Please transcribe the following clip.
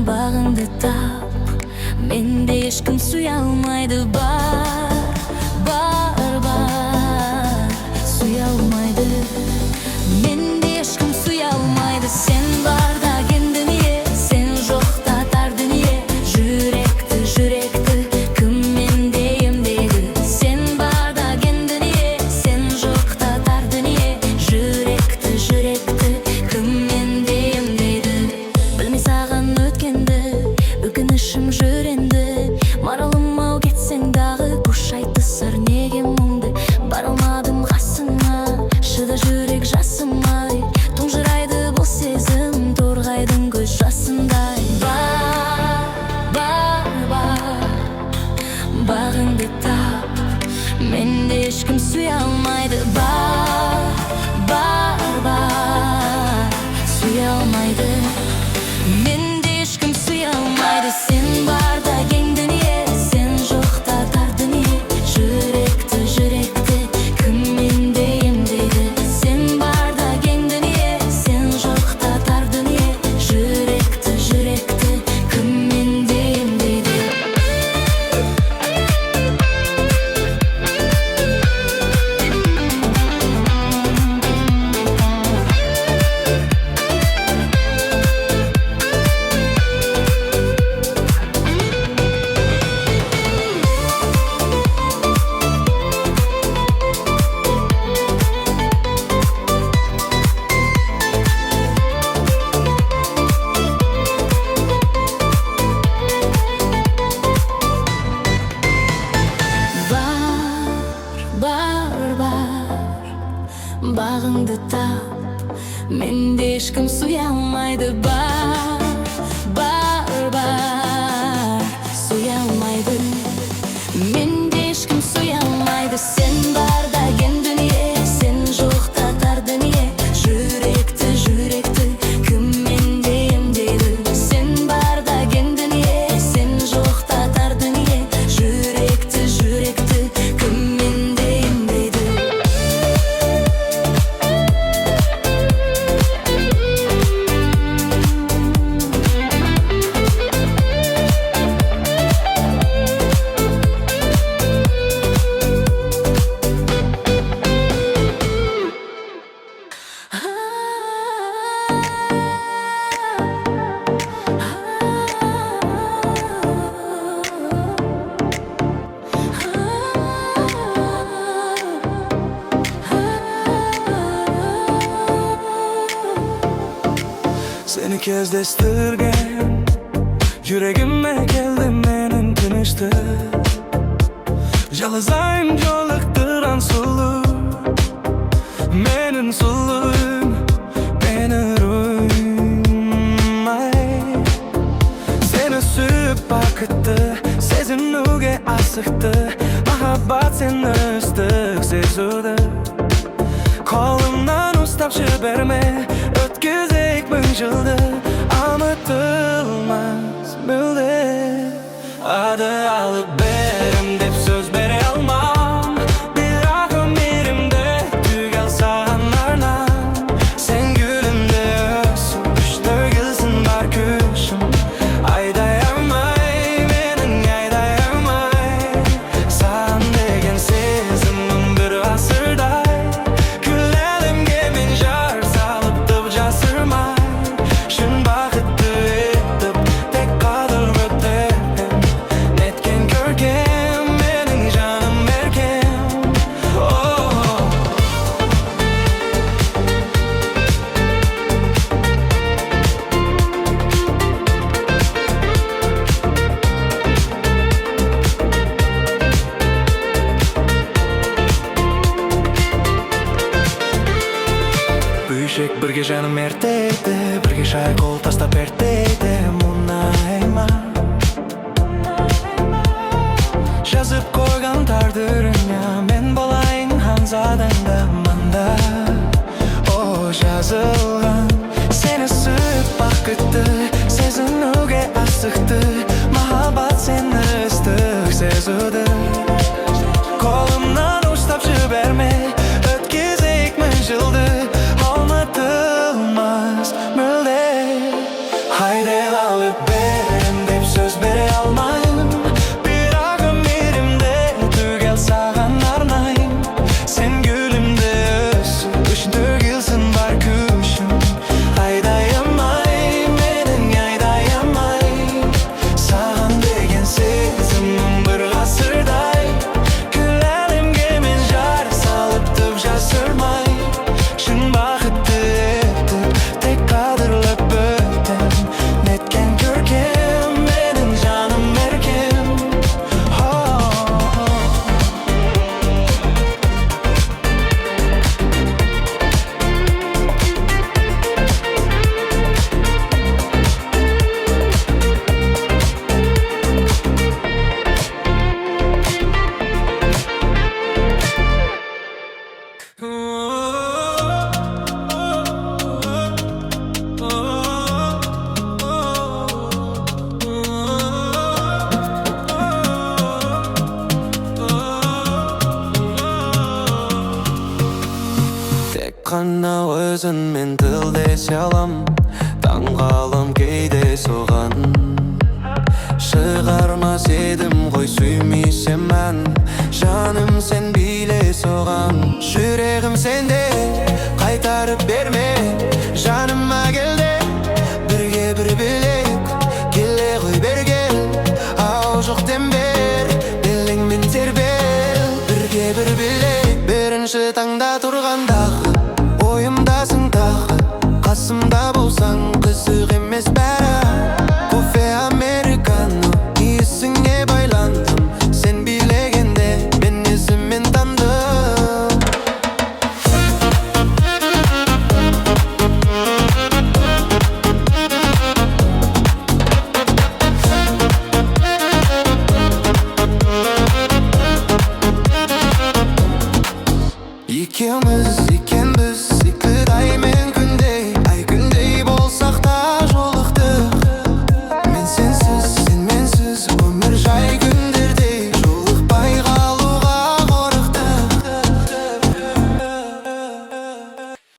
Bağыңды tap, менде ешкім сүйе алмайды. Бар, сүйе алмайды. Менде ешкім сүйе алмайды. Сен барда кен дүние, сен жоқта тар дүние. Жүректі кім менде емдейді. Сен барда кен дүние, сен жоқта тар дүние. Жүректі кім менде емдейді. Білмей саған өткенді, өкінішім жүренді. Маралым ау кетсең дағы, күш айтты сыр неге мұңды. Бара алмадым қасыңа, шыда жүрек жасымай. Тұнжырайды бұл сезім, торғайдың көз жасындай. Бағыңды тап, менде ешкім сүйе алмайды. Сүйе алмайды. Менде ешкім сүйе алмайды. Сен барда кең дүние, сен жоқта тар дүние. Жүректі кім менде емдейді. Сен барда кең дүние, сен жоқта менде ешкім сүйе алмайды. Бар, сүйе алмайды. Менде ешкім сүйе алмайды. Сен барда ен дүние, сен жоқта тар дүние. Жүректі кім менде емдейді. Сен барда ен дүние, сен жоқта тар дүние. Жүректі кім менде емдейді. Seni кездестірген жүрегіме келді менің тыныштық. Жалғызайым жолықтырған сұлу менің сұлуым, менің руым. Сені сүйіп бақытты сезінуге асықты. Махаббат сені ыстық сезуді. Қолымнан ұстап жіберме, өткізейік мың жылды. Ұмытылмас мүлде. Ады алып берем деп сөз бере алмам. Бірақ өмірімді түгел саған арнам. Сен гүлімді өсіп, төгілсін бар күшім. Айдай алмай, менің айдай алмай. Саған деген сезімім бір ғасырдай. Бірге жаным ертейді, бірге шай қол тастап ертейді. Мұнайма жазып қойған тағдырыңа мен болайын ханзадаңда манда. О, жазылған сені сүйіп бақытты сезінуге асықты. Махаббат сені ыстық сезуді. Қолымнан ұстап жіберме, өткізейік мың жылды. Ұмытылмас мүлде. Айдай алып берем деп сөз бере алмайым. Бірақ өмірімді түгел саған арнайым. Сен гүлімді өсіп, үшін төгілсін бар күшім. Айдай алмай, менің айдай алмай. Саған деген сезімім бір ғасырдай. Күл әлемге мен жар салып түп жасырмай. Шын бақытты етіп, тек қадірлеп өтем. Неткен көркем, менің жаным еркем. Тек қана өзіңмен тілдесе алам. Таңғалам кейде соған. Шығармас едім ғой сүймесем мән. Жаным сен биле соған. Жүрегім сенде қайтарып берме.